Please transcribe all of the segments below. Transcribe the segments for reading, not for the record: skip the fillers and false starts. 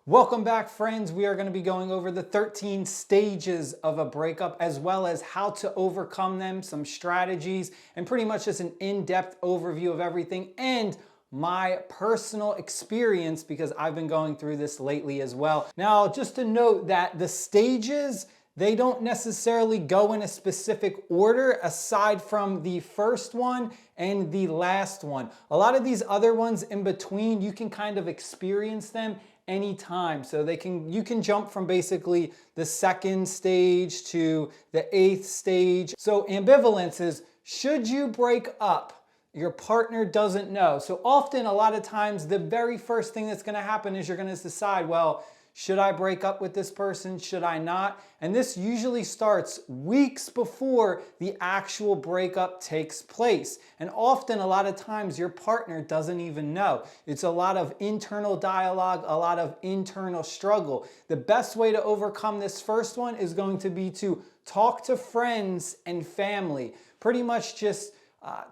Welcome back, friends. We are going to be going over the 13 stages of a breakup, as well as how to overcome them, some strategies, and pretty much just an in-depth overview of everything and my personal experience because I've been going through this lately as well. Now, just to note that the stages, they don't necessarily go in a specific order aside from the first one and the last one. A lot of these other ones in between, you can kind of experience them anytime. So you can jump from basically the second stage to the 8th stage. So ambivalence is, should you break up? Your partner doesn't know. So often, a lot of times, the very first thing that's gonna happen is you're gonna decide, well, should I break up with this person? Should I not? And this usually starts weeks before the actual breakup takes place. And often, a lot of times, your partner doesn't even know. It's a lot of internal dialogue, a lot of internal struggle. The best way to overcome this first one is going to be to talk to friends and family. Pretty much just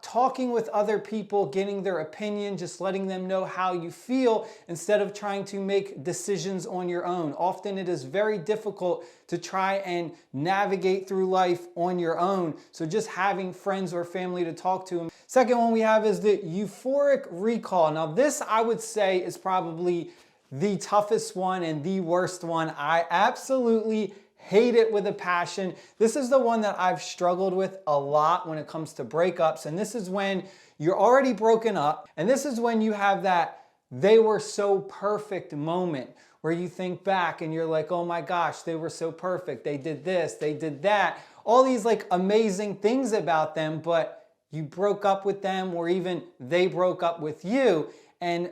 talking with other people, getting their opinion, just letting them know how you feel instead of trying to make decisions on your own. Often it is very difficult to try and navigate through life on your own. So just having friends or family to talk to. Second one we have is the Euphoric Recall. Now this, I would say, is probably the toughest one and the worst one. I absolutely hate it with a passion. This is the one that I've struggled with a lot when it comes to breakups. And this is when you're already broken up. And this is when you have that they were so perfect moment where you think back and you're like, oh my gosh, they were so perfect. They did this, they did that. All these like amazing things about them, but you broke up with them or even they broke up with you. And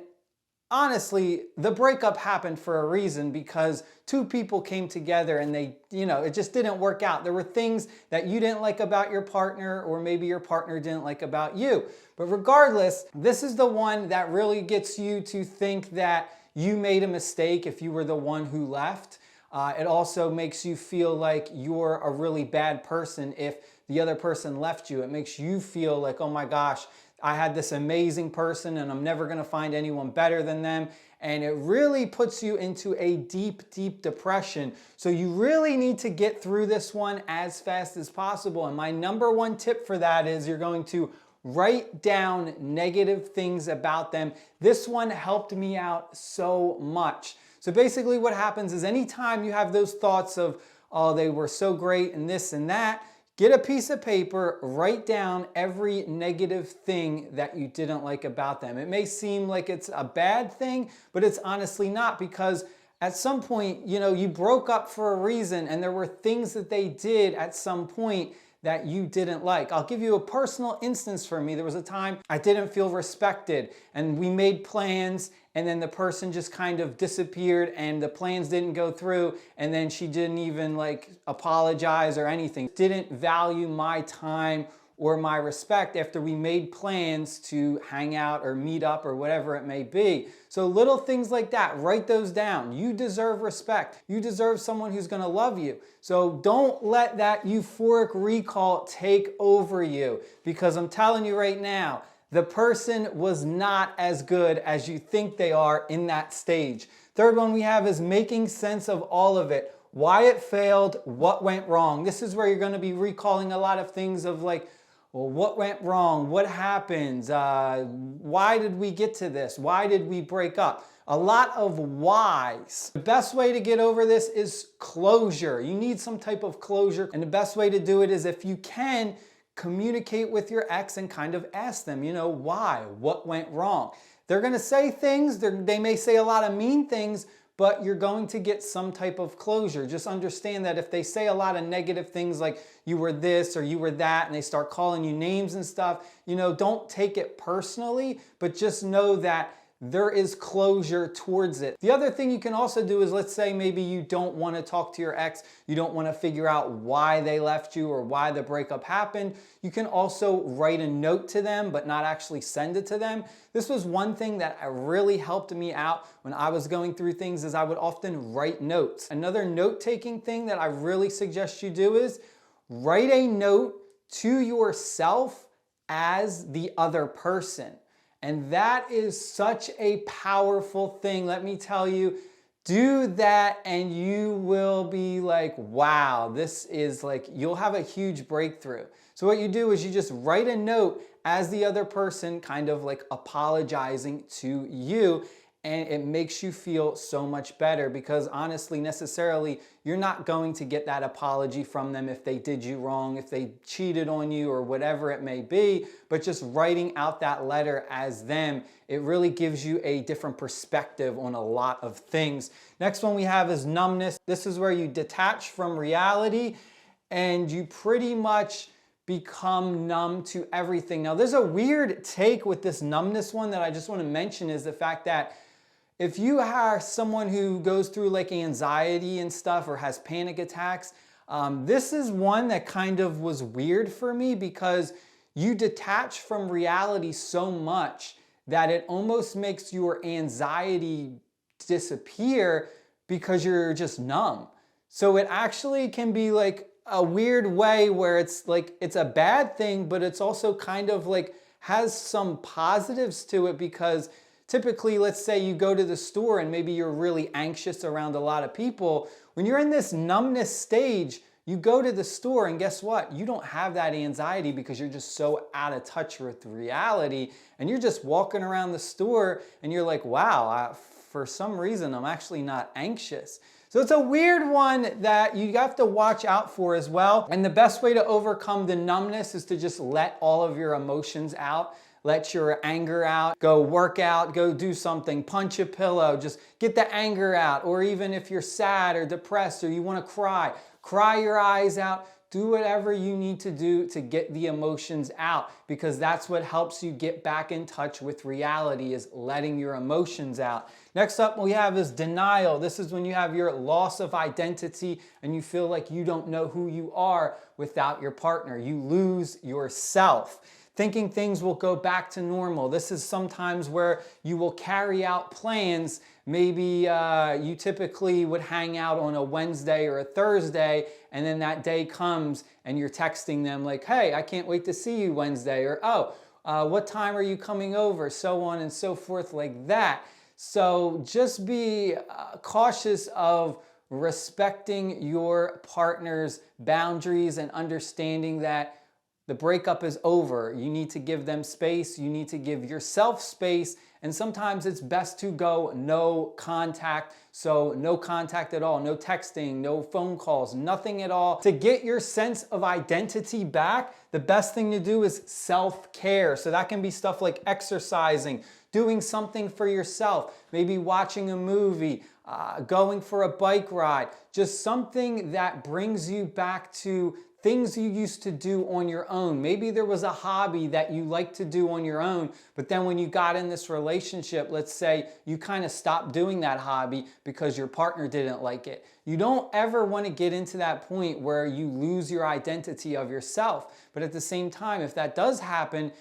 honestly, the breakup happened for a reason because two people came together and it just didn't work out. There were things that you didn't like about your partner or maybe your partner didn't like about you. But regardless, this is the one that really gets you to think that you made a mistake if you were the one who left. It also makes you feel like you're a really bad person if the other person left you. It makes you feel like, oh my gosh, I had this amazing person and I'm never gonna find anyone better than them. And it really puts you into a deep, deep depression. So you really need to get through this one as fast as possible. And my number one tip for that is you're going to write down negative things about them. This one helped me out so much. So basically what happens is anytime you have those thoughts of, oh, they were so great and this and that, get a piece of paper, write down every negative thing that you didn't like about them. It may seem like it's a bad thing, but it's honestly not, because at some point, you broke up for a reason and there were things that they did at some point that you didn't like. I'll give you a personal instance for me. There was a time I didn't feel respected and we made plans and then the person just kind of disappeared and the plans didn't go through and then she didn't even apologize or anything. Didn't value my time or my respect after we made plans to hang out or meet up or whatever it may be. So little things like that, write those down. You deserve respect. You deserve someone who's gonna love you. So don't let that euphoric recall take over you, because I'm telling you right now, the person was not as good as you think they are in that stage. Third one we have is making sense of all of it. Why it failed, what went wrong. This is where you're gonna be recalling a lot of things of well, what went wrong? What happened? Why did we get to this? Why did we break up? A lot of whys. The best way to get over this is closure. You need some type of closure. And the best way to do it is, if you can, communicate with your ex and kind of ask them, why? What went wrong? They're gonna say things, they may say a lot of mean things, but you're going to get some type of closure. Just understand that if they say a lot of negative things like you were this or you were that, and they start calling you names and stuff, don't take it personally, but just know that there is closure towards it. The other thing you can also do is, let's say maybe you don't want to talk to your ex, you don't want to figure out why they left you or why the breakup happened. You can also write a note to them, but not actually send it to them. This was one thing that really helped me out when I was going through things, is I would often write notes. Another note-taking thing that I really suggest you do is write a note to yourself as the other person. And that is such a powerful thing. Let me tell you, Do that and you will be like, wow, this is like, you'll have a huge breakthrough. So what you do is you just write a note as the other person kind of like apologizing to you, and it makes you feel so much better, because honestly, necessarily, you're not going to get that apology from them if they did you wrong, if they cheated on you or whatever it may be. But just writing out that letter as them, it really gives you a different perspective on a lot of things. Next one we have is numbness. This is where you detach from reality and you pretty much become numb to everything. Now, there's a weird take with this numbness one that I just want to mention, is the fact that if you are someone who goes through like anxiety and stuff or has panic attacks, this is one that kind of was weird for me, because you detach from reality so much that it almost makes your anxiety disappear because you're just numb. So it actually can be like a weird way where it's like, it's a bad thing, but it's also kind of like has some positives to it, because typically, let's say you go to the store and maybe you're really anxious around a lot of people. When you're in this numbness stage, you go to the store and guess what? You don't have that anxiety because you're just so out of touch with reality, and you're just walking around the store and you're like, wow, for some reason, I'm actually not anxious. So it's a weird one that you have to watch out for as well. And the best way to overcome the numbness is to just let all of your emotions out. Let your anger out, go work out, go do something, punch a pillow, just get the anger out. Or even if you're sad or depressed or you want to cry your eyes out. Do whatever you need to do to get the emotions out, because that's what helps you get back in touch with reality, is letting your emotions out. Next up we have is denial. This is when you have your loss of identity and you feel like you don't know who you are without your partner. You lose yourself. Thinking things will go back to normal. This is sometimes where you will carry out plans. Maybe you typically would hang out on a Wednesday or a Thursday, and then that day comes and you're texting them like, hey, I can't wait to see you Wednesday, or oh, what time are you coming over? So on and so forth like that. So just be cautious of respecting your partner's boundaries and understanding that the breakup is over. You need to give them space. You need to give yourself space. And sometimes it's best to go no contact. So no contact at all, no texting, no phone calls, nothing at all. To get your sense of identity back, the best thing to do is self-care. So that can be stuff like exercising, doing something for yourself, maybe watching a movie, going for a bike ride, just something that brings you back to things you used to do on your own. Maybe there was a hobby that you liked to do on your own, but then when you got in this relationship, let's say you kind of stopped doing that hobby because your partner didn't like it. You don't ever want to get into that point where you lose your identity of yourself. But at the same time, if that does happen,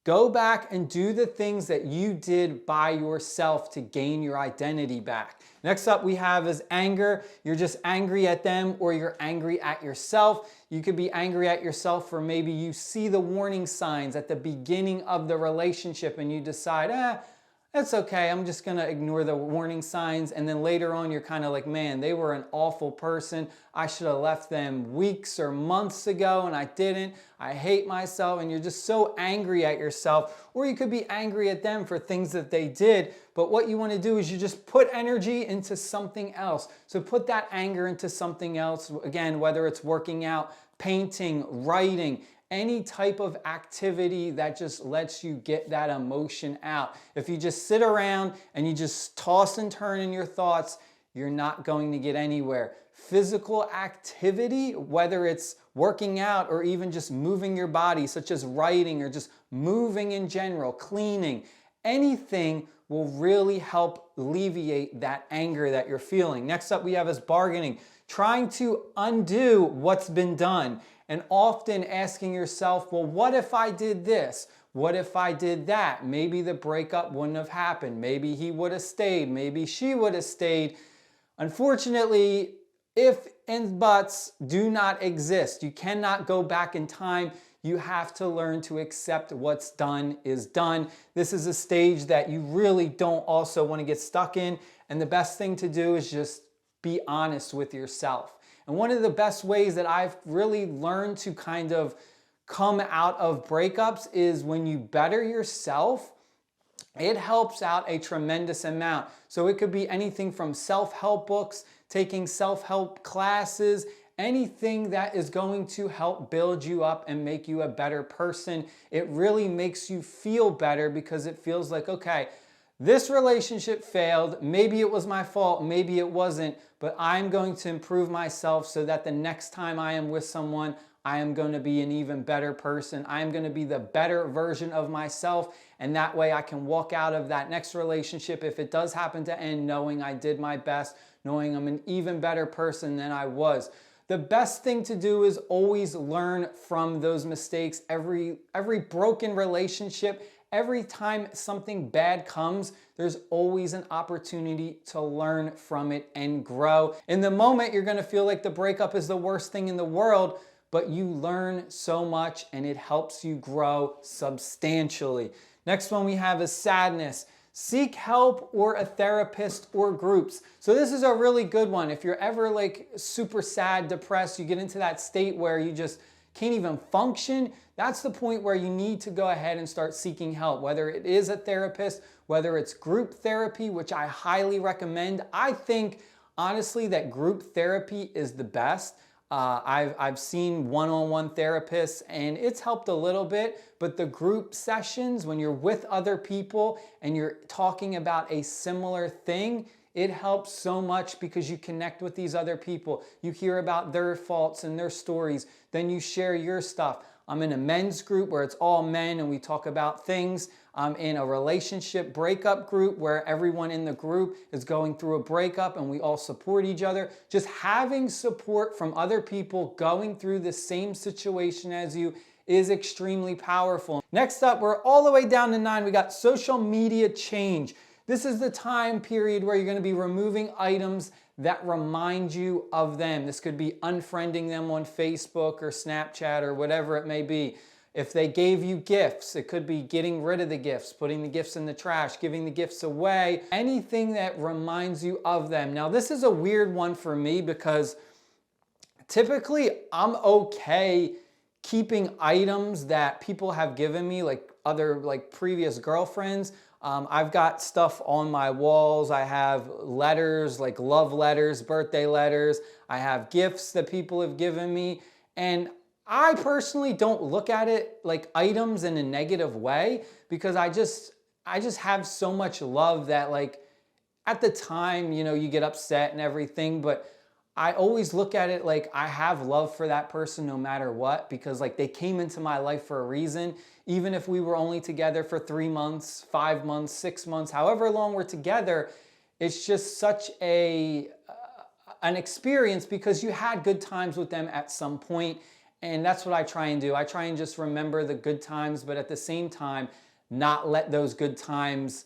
go back and do the things that you did by yourself to gain your identity back. Next up we have is anger. You're just angry at them, or you're angry at yourself. You could be angry at yourself for maybe you see the warning signs at the beginning of the relationship and you decide, that's okay, I'm just gonna ignore the warning signs. And then later on you're kind of like, man, they were an awful person. I should have left them weeks or months ago and I didn't. I hate myself, and you're just so angry at yourself. Or you could be angry at them for things that they did. But what you want to do is you just put energy into something else. So put that anger into something else. Again, whether it's working out, painting, writing, any type of activity that just lets you get that emotion out. If you just sit around and you just toss and turn in your thoughts, you're not going to get anywhere. Physical activity, whether it's working out or even just moving your body, such as writing or just moving in general, cleaning, anything will really help alleviate that anger that you're feeling. Next up we have is bargaining, trying to undo what's been done, and often asking yourself, well, what if I did this? What if I did that? Maybe the breakup wouldn't have happened. Maybe he would have stayed. Maybe she would have stayed. Unfortunately, if and buts do not exist. You cannot go back in time. You have to learn to accept what's done is done. This is a stage that you really don't also want to get stuck in. And the best thing to do is just be honest with yourself. And one of the best ways that I've really learned to kind of come out of breakups is when you better yourself, it helps out a tremendous amount. So it could be anything from self-help books, taking self-help classes, anything that is going to help build you up and make you a better person. It really makes you feel better because it feels like, okay, this relationship failed. Maybe it was my fault, maybe it wasn't, but I'm going to improve myself so that the next time I am with someone, I am going to be an even better person. I am going to be the better version of myself. And that way I can walk out of that next relationship, if it does happen to end, knowing I did my best, knowing I'm an even better person than I was. The best thing to do is always learn from those mistakes. Every broken relationship, every time something bad comes, there's always an opportunity to learn from it and grow. In the moment, you're going to feel like the breakup is the worst thing in the world, but you learn so much and it helps you grow substantially. Next one we have is sadness. Seek help or a therapist or groups. So this is a really good one. If you're ever like super sad, depressed, you get into that state where you just can't even function, that's the point where you need to go ahead and start seeking help, whether it is a therapist, whether it's group therapy, which I highly recommend. I think honestly that group therapy is the best. I've seen one-on-one therapists and it's helped a little bit, but the group sessions, when you're with other people and you're talking about a similar thing, it helps so much because you connect with these other people. You hear about their faults and their stories, then you share your stuff. I'm in a men's group where it's all men and we talk about things. I'm in a relationship breakup group where everyone in the group is going through a breakup and we all support each other. Just having support from other people going through the same situation as you is extremely powerful. Next up, we're all the way down to 9. We got social media change. This is the time period where you're going to be removing items that remind you of them. This could be unfriending them on Facebook or Snapchat or whatever it may be. If they gave you gifts, it could be getting rid of the gifts, putting the gifts in the trash, giving the gifts away, anything that reminds you of them. Now, this is a weird one for me because typically I'm okay keeping items that people have given me, like other previous girlfriends. I've got stuff on my walls. I have letters, like love letters, birthday letters. I have gifts that people have given me. And I personally don't look at it like items in a negative way because I just have so much love that like at the time, you know, you get upset and everything, but I always look at it like I have love for that person no matter what, because like they came into my life for a reason. Even if we were only together for 3 months, 5 months, 6 months, however long we're together, it's just such an experience because you had good times with them at some point. And that's what I try and do. I try and just remember the good times, but at the same time, not let those good times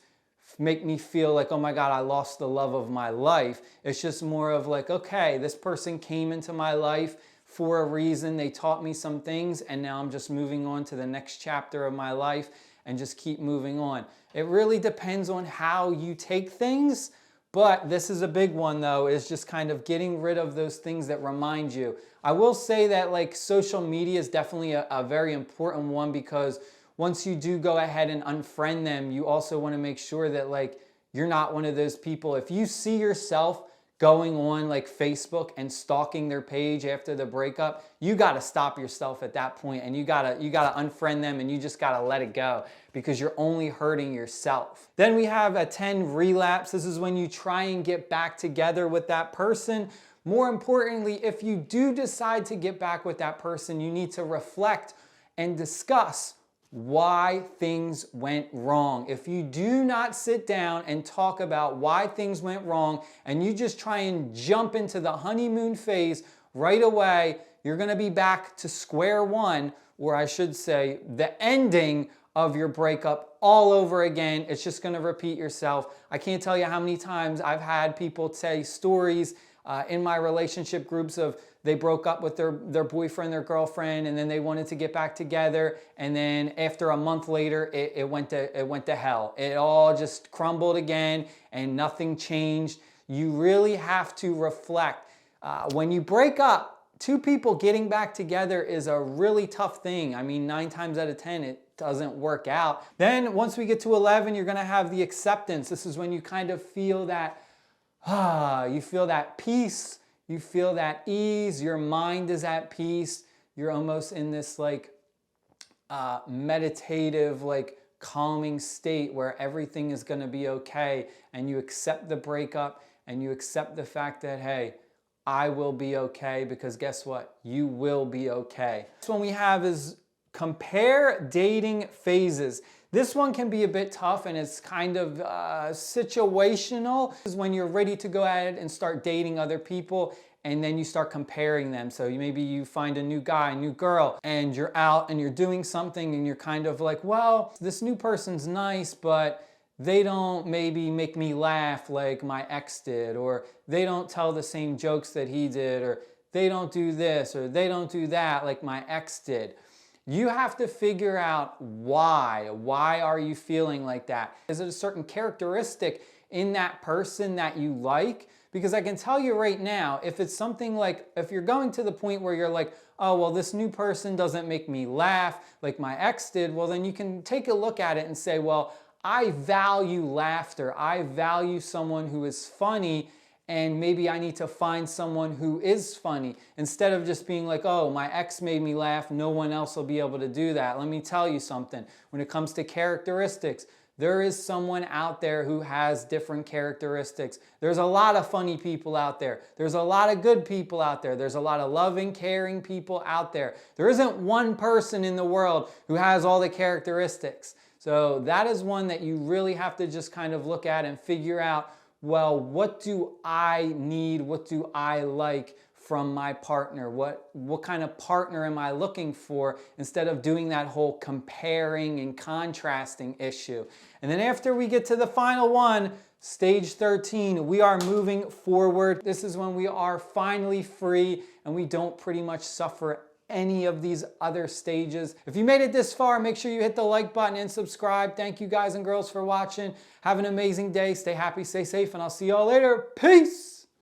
make me feel like, oh my God, I lost the love of my life. It's just more of like, okay, this person came into my life for a reason. They taught me some things and now I'm just moving on to the next chapter of my life and just keep moving on. It really depends on how you take things, but this is a big one though, is just kind of getting rid of those things that remind you. I will say that like social media is definitely a very important one because once you do go ahead and unfriend them, you also want to make sure that like you're not one of those people. If you see yourself going on like Facebook and stalking their page after the breakup, you got to stop yourself at that point and you got to unfriend them and you just got to let it go because you're only hurting yourself. Then we have a 10, relapse. This is when you try and get back together with that person. More importantly, if you do decide to get back with that person, you need to reflect and discuss why things went wrong. If you do not sit down and talk about why things went wrong and you just try and jump into the honeymoon phase right away, you're gonna be back to square one, or I should say the ending of your breakup all over again. It's just gonna repeat yourself. I can't tell you how many times I've had people say stories in my relationship groups of they broke up with their boyfriend, their girlfriend, and then they wanted to get back together. And then after a month later, it went to hell. It all just crumbled again and nothing changed. You really have to reflect. When you break up, two people getting back together is a really tough thing. I mean, 9 times out of 10, it doesn't work out. Then once we get to 11, you're gonna have the acceptance. This is when you kind of feel that, you feel that peace, you feel that ease, your mind is at peace. You're almost in this like meditative, like calming state where everything is gonna be okay, and you accept the breakup and you accept the fact that, hey, I will be okay, because guess what? You will be okay. This one we have is compare dating phases. This one can be a bit tough and it's kind of situational. This is when you're ready to go ahead and start dating other people, and then you start comparing them. So maybe you find a new guy, a new girl, and you're out and you're doing something and you're kind of like, well, this new person's nice, but they don't maybe make me laugh like my ex did, or they don't tell the same jokes that he did, or they don't do this, or they don't do that like my ex did. You have to figure out why. Why are you feeling like that? Is it a certain characteristic in that person that you like? Because I can tell you right now, if it's something like, if you're going to the point where you're like, oh, well, this new person doesn't make me laugh like my ex did, well, then you can take a look at it and say, well, I value laughter. I value someone who is funny, and maybe I need to find someone who is funny. Instead of just being like, oh, my ex made me laugh, no one else will be able to do that. Let me tell you something. When it comes to characteristics, there is someone out there who has different characteristics. There's a lot of funny people out there. There's a lot of good people out there. There's a lot of loving, caring people out there. There isn't one person in the world who has all the characteristics. So that is one that you really have to just kind of look at and figure out, well, what do I need? What do I like from my partner? What kind of partner am I looking for, instead of doing that whole comparing and contrasting issue? And then after we get to the final one, stage 13, we are moving forward. This is when we are finally free and we don't pretty much suffer any of these other stages. If you made it this far, make sure you hit the like button and subscribe. Thank you guys and girls for watching. Have an amazing day. Stay happy, stay safe, and I'll see y'all later. Peace!